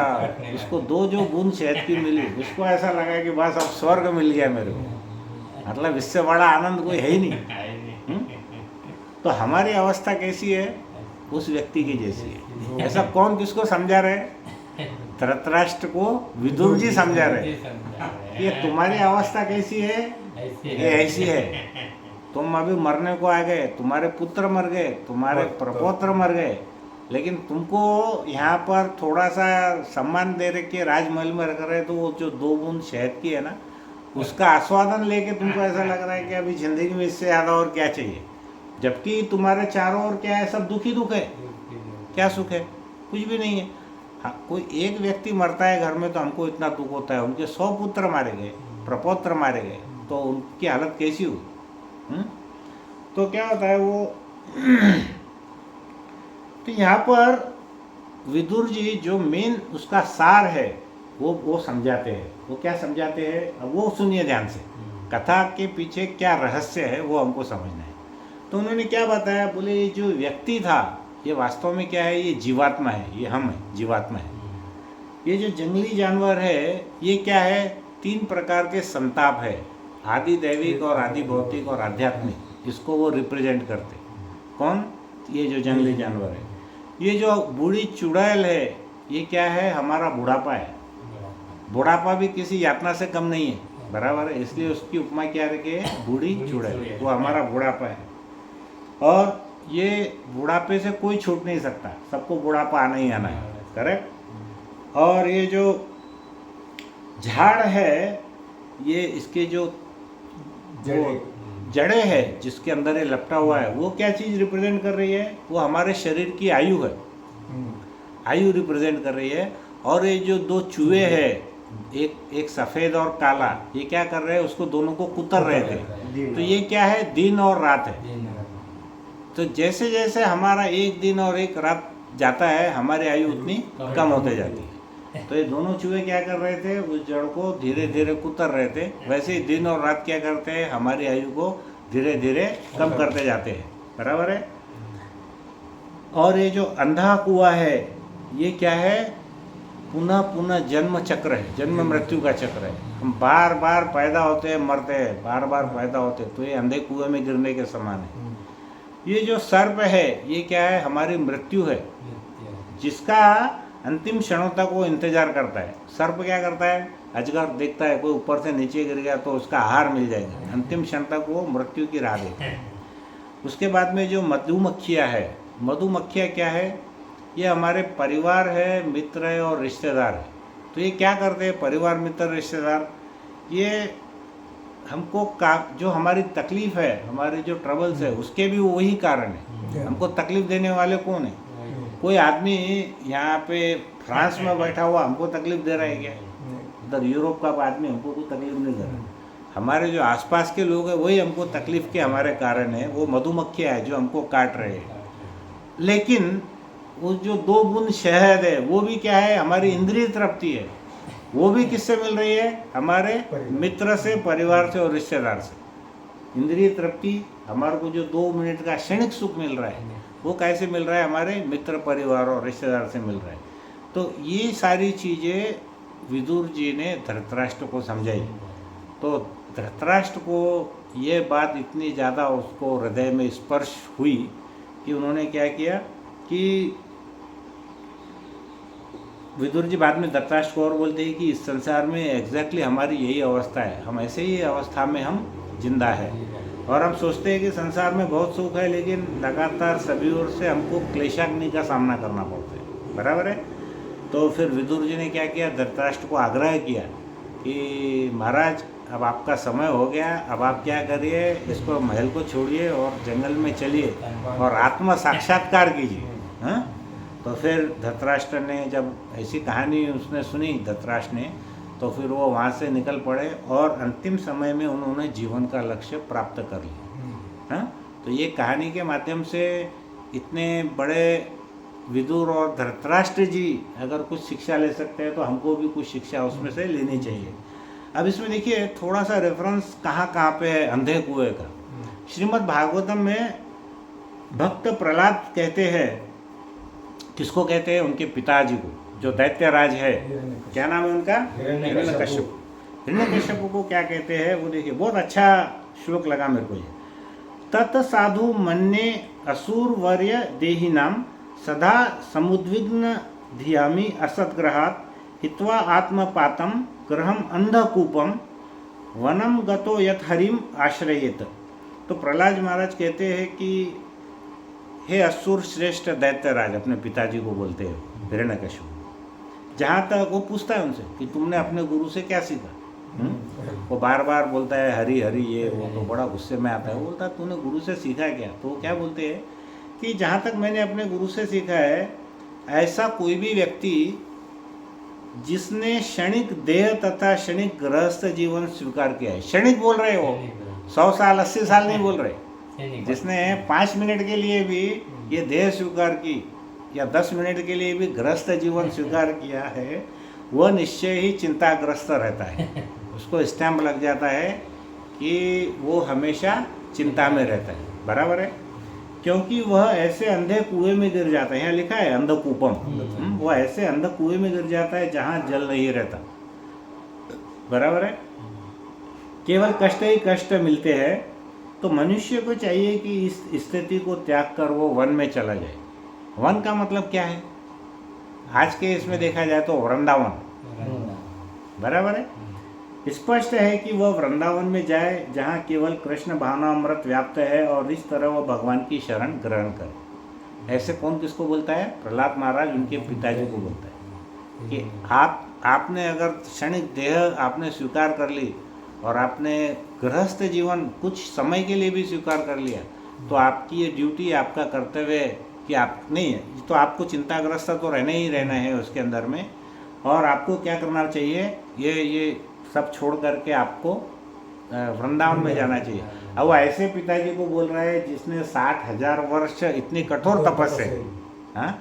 उसको 2 जो बूंद शहद की मिली, उसको ऐसा लगा कि बस अब स्वर्ग मिल गया मेरे को, मतलब इससे बड़ा आनंद कोई है ही नहीं। तो हमारी अवस्था कैसी है, उस व्यक्ति की जैसी है। ऐसा कौन किसको समझा रहे, धृतराष्ट्र को विदुर जी समझा रहे ये तुम्हारी अवस्था कैसी है, ये ऐसी है। तुम अभी मरने को आ गए, तुम्हारे पुत्र मर गए, तुम्हारे प्रपौत्र मर गए, लेकिन तुमको यहाँ पर थोड़ा सा सम्मान दे रहे कि राजमहल में रख रहे, तो वो जो 2 बूंद शहद की है ना, उसका आस्वादन लेके तुमको ऐसा लग रहा है कि अभी जिंदगी में इससे ज़्यादा और क्या चाहिए। जबकि तुम्हारे चारों ओर क्या है, सब दुख ही दुख है, क्या सुख है, कुछ भी नहीं है। हाँ, कोई एक व्यक्ति मरता है घर में तो हमको इतना दुख होता है, उनके 100 पुत्र मारे गए, प्रपौत्र मारे गए, तो उनकी हालत कैसी हुई? तो क्या होता है वो तो यहाँ पर विदुर जी जो मेन उसका सार है वो समझाते हैं। वो क्या समझाते हैं, अब वो सुनिए ध्यान से। कथा के पीछे क्या रहस्य है वो हमको समझना है। तो उन्होंने क्या बताया, बोले ये जो व्यक्ति था ये वास्तव में क्या है, ये जीवात्मा है, ये हम है, जीवात्मा है। ये जो जंगली जानवर है ये क्या है, 3 प्रकार के संताप है, आदि दैविक और आदि भौतिक और आध्यात्मिक। इसको वो रिप्रेजेंट करते। कौन? ये जो जंगली जानवर है। ये जो बूढ़ी चुड़ैल है ये क्या है, हमारा बुढ़ापा है। बुढ़ापा भी किसी यातना से कम नहीं है, बराबर है। इसलिए उसकी उपमा क्या रखी है, बूढ़ी चुड़ैल, वो हमारा बुढ़ापा है। और ये बुढ़ापे से कोई छूट नहीं सकता, सबको बुढ़ापा आना ही आना है, करेक्ट। और ये जो झाड़ है ये इसके जो जड़े है जिसके अंदर ये लपटा हुआ है, वो क्या चीज़ रिप्रेजेंट कर रही है, वो हमारे शरीर की आयु है, आयु रिप्रेजेंट कर रही है। और ये जो 2 चूहे हैं, एक सफ़ेद और काला, ये क्या कर रहे हैं, उसको दोनों को कुतर रहे थे। तो ये क्या है, दिन और रात है। तो जैसे जैसे हमारा एक दिन और एक रात जाता है हमारी आयु उतनी कम होते जाती है। तो ये दोनों चूहे क्या कर रहे थे, उस जड़ को धीरे धीरे कुतर रहे थे। वैसे ही दिन और रात क्या करते हैं, हमारी आयु को धीरे धीरे कम करते जाते हैं, बराबर है। और ये जो अंधा कुआं है ये क्या है, पुनः पुनः जन्म चक्र है, जन्म मृत्यु का चक्र है। हम बार बार पैदा होते हैं, मरते हैं, बार बार पैदा होते हैं। तो ये अंधे कुएं में गिरने के समान है। ये जो सर्प है ये क्या है, हमारी मृत्यु है, जिसका अंतिम क्षणों तक वो इंतजार करता है। सर्प क्या करता है, अजगर देखता है कोई ऊपर से नीचे गिर गया तो उसका आहार मिल जाएगा, अंतिम क्षण तक वो मृत्यु की राह देखता है। उसके बाद में जो मधुमक्खियाँ है, मधुमक्खियाँ क्या है, ये हमारे परिवार है, मित्र है और रिश्तेदार है। तो ये क्या करते हैं, परिवार, मित्र, रिश्तेदार, ये हमको जो हमारी तकलीफ़ है, हमारे जो ट्रबल्स है, उसके भी वही कारण है। हमको तकलीफ़ देने वाले कौन है? कोई आदमी यहाँ पे फ्रांस में बैठा हुआ हमको तकलीफ़ दे रहा है क्या? उधर यूरोप का आदमी हमको कोई तकलीफ नहीं दे रहा। हमारे जो आसपास के लोग हैं वही हमको तकलीफ़ के हमारे कारण है। वो मधुमक्खियाँ है जो हमको काट रहे हैं। लेकिन वो जो 2 बूंद शहद है वो भी क्या है, हमारी इंद्रिय तृप्ति है। वो भी किससे मिल रही है, हमारे मित्र से, परिवार से और रिश्तेदार से। इंद्रिय तृप्ति हमारे को जो 2 मिनट का क्षणिक सुख मिल रहा है वो कैसे मिल रहा है, हमारे मित्र, परिवार और रिश्तेदार से मिल रहा है। तो ये सारी चीज़ें विदुर जी ने धृतराष्ट्र को समझाई। तो धृतराष्ट्र को ये बात इतनी ज़्यादा उसको हृदय में स्पर्श हुई कि उन्होंने क्या किया कि विदुर जी बाद में धृतराष्ट्र को और बोलते हैं कि इस संसार में एग्जैक्टली हमारी यही अवस्था है, हम ऐसे ही अवस्था में हम जिंदा है। और हम सोचते हैं कि संसार में बहुत सुख है, लेकिन लगातार सभी ओर से हमको क्लेशाग्नि का सामना करना पड़ता है, बराबर है। तो फिर विदुर जी ने क्या किया, धृतराष्ट्र को आग्रह किया कि महाराज अब आपका समय हो गया, अब आप क्या करिए, इसको महल को छोड़िए और जंगल में चलिए और आत्म साक्षात्कार कीजिए। हाँ, तो फिर धृतराष्ट्र ने जब ऐसी कहानी उसने सुनी, धृतराष्ट्र ने, तो फिर वो वहाँ से निकल पड़े और अंतिम समय में उन्होंने जीवन का लक्ष्य प्राप्त कर लिया। हाँ, तो ये कहानी के माध्यम से इतने बड़े विदुर और धृतराष्ट्र जी अगर कुछ शिक्षा ले सकते हैं तो हमको भी कुछ शिक्षा उसमें से लेनी चाहिए। अब इसमें देखिए थोड़ा सा रेफरेंस कहाँ पे है अंधे कुएं का। श्रीमद् भागवतम में भक्त प्रहलाद कहते हैं, किसको कहते हैं, उनके पिताजी को, जो दैत्यराज है, क्या नाम है उनका, हिरण्यकश्यप। हिरण्यकश्यप को क्या कहते हैं वो देखिए, बहुत अच्छा श्लोक लगा मेरे को ये। तत् साधु मन्ये असुरवर्य देहिनाम सदा समुद्विग्न धियामि असद्ग्रहात् हित्वा आत्मपातम ग्रहम अंधकूपम वनम गतो यत हरिम आश्रयेत। तो प्रहलाद महाराज कहते हैं कि हे असुर श्रेष्ठ दैत्यराज, अपने पिताजी को बोलते हैं हिरण्यकश्यप। जहाँ तक वो पूछता है उनसे कि तुमने अपने गुरु से क्या सीखा। वो बार बार बोलता है हरि हरि ये वो, तो बड़ा गुस्से में आता है। वो बोलता है तूने गुरु से सीखा क्या। तो वो क्या बोलते हैं कि जहाँ तक मैंने अपने गुरु से सीखा है, ऐसा कोई भी व्यक्ति जिसने क्षणिक देह तथा क्षणिक गृहस्थ जीवन स्वीकार किया है। क्षणिक बोल रहे हो, 100 साल 80 साल नहीं बोल रहे। जिसने 5 मिनट के लिए भी ये देह स्वीकार की या 10 मिनट के लिए भी गृहस्थ जीवन स्वीकार किया है, वह निश्चय ही चिंताग्रस्त रहता है। उसको स्टैम्प लग जाता है कि वो हमेशा चिंता में रहता है। बराबर है, क्योंकि वह ऐसे अंधे कुएं में गिर जाता है। यहाँ लिखा है अंधकूपम, वह ऐसे अंधे कुएं में गिर जाता है जहाँ जल नहीं रहता। बराबर है, केवल कष्ट ही कष्ट मिलते हैं। तो मनुष्य को चाहिए कि इस स्थिति को त्याग कर वो वन में चला जाए। वन का मतलब क्या है? आज के इसमें देखा जाए तो वृंदावन। बराबर है, स्पष्ट है कि वह वृंदावन में जाए जहाँ केवल कृष्ण भावनामृत व्याप्त है और इस तरह वह भगवान की शरण ग्रहण करे। ऐसे कौन किसको बोलता है? प्रहलाद महाराज उनके पिताजी को बोलता है कि आपने अगर क्षणिक देह आपने स्वीकार कर ली और आपने गृहस्थ जीवन कुछ समय के लिए भी स्वीकार कर लिया, तो आपकी ये ड्यूटी, आपका कर्तव्य है कि आप नहीं है तो आपको चिंताग्रस्त तो रहना ही रहना है उसके अंदर में। और आपको क्या करना चाहिए? ये सब छोड़ करके आपको वृंदावन में जाना चाहिए। अब वो ऐसे पिताजी को बोल रहा है जिसने 60,000 वर्ष इतनी कठोर तपस्या, हाँ,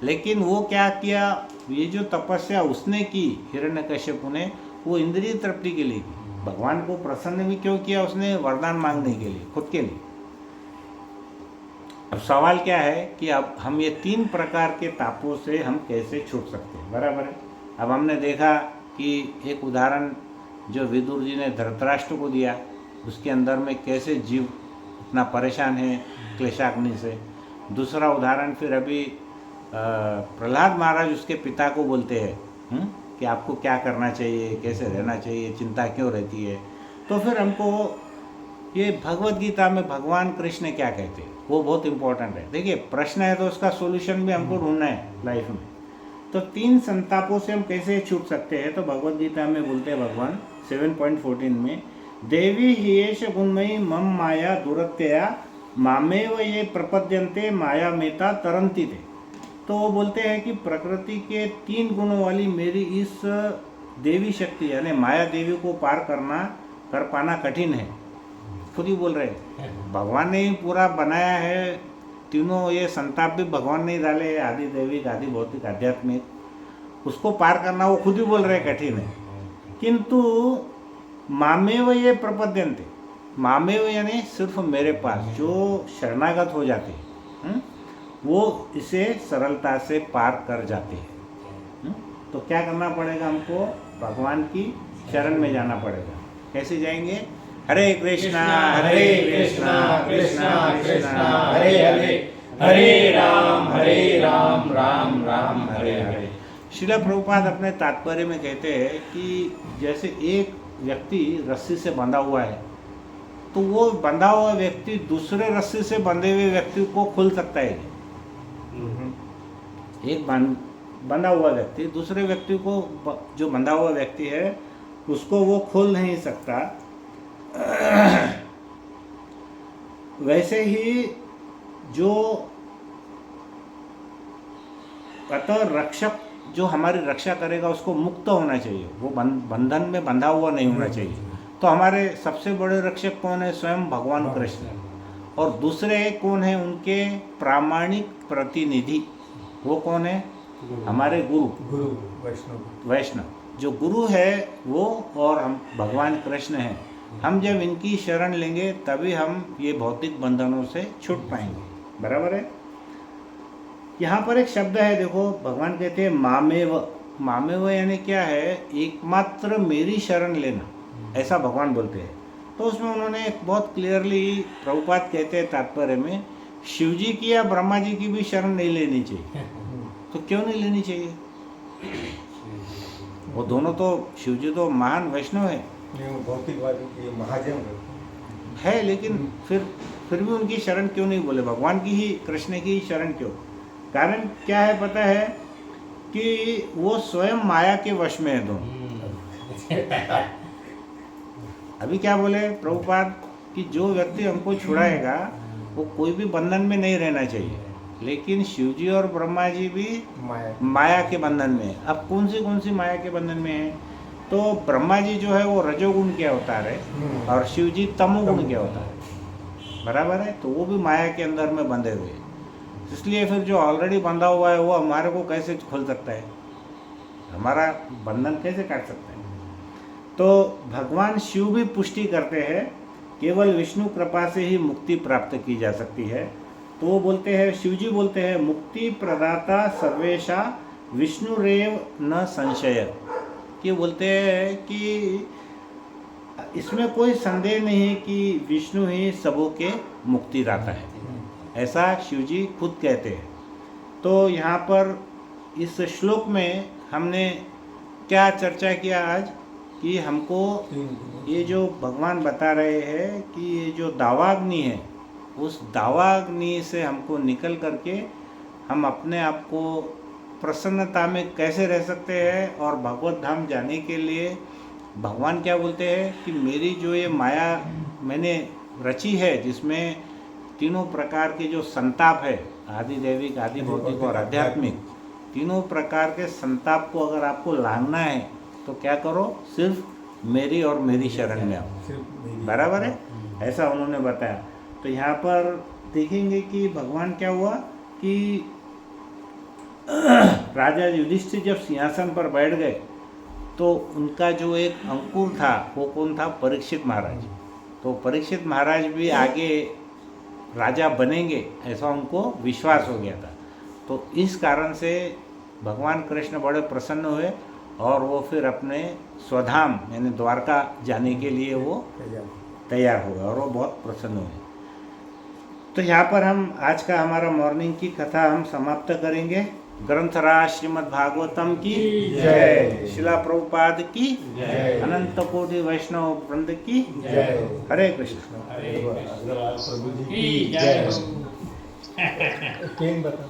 लेकिन वो क्या किया? ये जो तपस्या उसने की हिरण्यकश्यपु ने, वो इंद्रिय तृप्ति के लिए की। भगवान को प्रसन्न भी क्यों किया उसने? वरदान मांगने के लिए, खुद के लिए। अब सवाल क्या है कि अब हम ये 3 प्रकार के तापों से हम कैसे छूट सकते हैं। बराबर है, अब हमने देखा कि एक उदाहरण जो विदुर जी ने धृतराष्ट्र को दिया, उसके अंदर में कैसे जीव इतना परेशान है क्लेशाग्नि से। दूसरा उदाहरण फिर अभी प्रहलाद महाराज उसके पिता को बोलते हैं कि आपको क्या करना चाहिए, कैसे रहना चाहिए, चिंता क्यों रहती है। तो फिर हमको ये भगवत गीता में भगवान कृष्ण क्या कहते हैं वो बहुत इंपॉर्टेंट है। देखिए, प्रश्न है तो उसका सोल्यूशन भी हमको ढूंढना है लाइफ में। तो 3 संतापों से हम कैसे छूट सकते हैं? तो भगवत गीता में बोलते हैं भगवान 7.14 में, देवी हियेश गुणमयी मम माया दुरत्यया मामेव ये प्रपद्यन्ते माया मेता तरंती थे। तो वो बोलते हैं कि प्रकृति के 3 गुणों वाली मेरी इस देवी शक्ति यानी माया देवी को पार कर पाना कठिन है। खुद ही बोल रहे हैं, भगवान ने ही पूरा बनाया है। तीनों ये संताप भी भगवान ने ही डाले हैं, आदि दैविक, आदि भौतिक, आध्यात्मिक। उसको पार करना वो खुद ही बोल रहे हैं कठिन है। किंतु मामेव ये प्रपद्यन्ते, मामेव यानी सिर्फ मेरे पास जो शरणागत हो जाते हैं वो इसे सरलता से पार कर जाते हैं। तो क्या करना पड़ेगा? हमको भगवान की शरण में जाना पड़ेगा। कैसे जाएंगे? हरे कृष्णा कृष्णा कृष्णा हरे हरे, हरे राम राम राम हरे हरे। श्रील प्रभुपाद अपने तात्पर्य में कहते हैं कि जैसे एक व्यक्ति रस्सी से बंधा हुआ है, तो वो बंधा हुआ व्यक्ति दूसरे रस्सी से बंधे हुए व्यक्ति को खोल सकता है। एक बंधा हुआ व्यक्ति दूसरे व्यक्ति को, जो बंधा हुआ व्यक्ति है उसको वो खोल नहीं सकता। वैसे ही जो अतः रक्षक जो हमारी रक्षा करेगा उसको मुक्त होना चाहिए, वो बंधन में बंधा हुआ नहीं होना चाहिए। तो हमारे सबसे बड़े रक्षक कौन है? स्वयं भगवान कृष्ण। और दूसरे कौन है? उनके प्रामाणिक प्रतिनिधि। वो कौन है? हमारे गुरु वैष्णव। जो गुरु है वो और हम भगवान कृष्ण हैं। हम जब इनकी शरण लेंगे तभी हम ये भौतिक बंधनों से छूट पाएंगे। बराबर है। यहाँ पर एक शब्द है, देखो भगवान कहते हैं मामेव। मामेव यानी क्या है? एकमात्र मेरी शरण लेना, ऐसा भगवान बोलते हैं। तो उसमें उन्होंने एक बहुत क्लियरली प्रभुपाद कहते हैं तात्पर्य में, शिव जी की या ब्रह्मा जी की भी शरण नहीं लेनी चाहिए। तो क्यों नहीं लेनी चाहिए? वो दोनों तो, शिव जी तो महान वैष्णव है, भौतिकवादी की महाजन है, लेकिन फिर भी उनकी शरण क्यों नहीं बोले? भगवान की ही, कृष्ण की ही शरण क्यों? कारण क्या है पता है? कि वो स्वयं माया के वश में है दोनों। अभी क्या बोले प्रभुपाद कि जो व्यक्ति हमको छुड़ाएगा वो कोई भी बंधन में नहीं रहना चाहिए। लेकिन शिव जी और ब्रह्मा जी भी माया माया के बंधन में है। अब कौन सी माया के बंधन में है? तो ब्रह्मा जी जो है वो रजोगुण के अवतार है और शिव जी तमोगुण के अवतार है, बराबर है। तो वो भी माया के अंदर में बंधे हुए हैं। इसलिए फिर जो ऑलरेडी बंधा हुआ है वो हमारे को कैसे खोल सकता है, हमारा बंधन कैसे काट सकता है? तो भगवान शिव भी पुष्टि करते हैं केवल विष्णु कृपा से ही मुक्ति प्राप्त की जा सकती है। तो वो बोलते हैं, शिव जी बोलते हैं, मुक्ति प्रदाता सर्वेशा विष्णुरेव न संशय। कि बोलते हैं कि इसमें कोई संदेह नहीं है कि विष्णु ही सबों के मुक्ति दाता है, ऐसा शिव जी खुद कहते हैं। तो यहाँ पर इस श्लोक में हमने क्या चर्चा किया आज, कि हमको ये जो भगवान बता रहे हैं कि ये जो दावाग्नि है, उस दावाग्नि से हमको निकल करके हम अपने आप को प्रसन्नता में कैसे रह सकते हैं। और भगवत धाम जाने के लिए भगवान क्या बोलते हैं कि मेरी जो ये माया मैंने रची है, जिसमें तीनों प्रकार के जो संताप है, आदि दैविक, आदि भौतिक और आध्यात्मिक, तीनों प्रकार के संताप को अगर आपको लांघना है तो क्या करो, सिर्फ मेरी और मेरी शरण में आओ, बराबर है, ऐसा उन्होंने बताया। तो यहाँ पर देखेंगे कि भगवान क्या हुआ कि राजा युधिष्ठिर जब सिंहासन पर बैठ गए तो उनका जो एक अंकुर था वो कौन था, परीक्षित महाराज। तो परीक्षित महाराज भी आगे राजा बनेंगे ऐसा उनको विश्वास हो गया था। तो इस कारण से भगवान कृष्ण बड़े प्रसन्न हुए और वो फिर अपने स्वधाम यानी द्वारका जाने के लिए वो तैयार हो गए और वो बहुत प्रसन्न हुए। तो यहाँ पर हम आज का हमारा मॉर्निंग की कथा हम समाप्त करेंगे। ग्रंथराज श्रीमद् भागवतम की जय, शिला प्रभुपाद की जय, अनंत कोटि वैष्णव वृंद की जय। हरे कृष्ण। प्रभु जी की जय। बता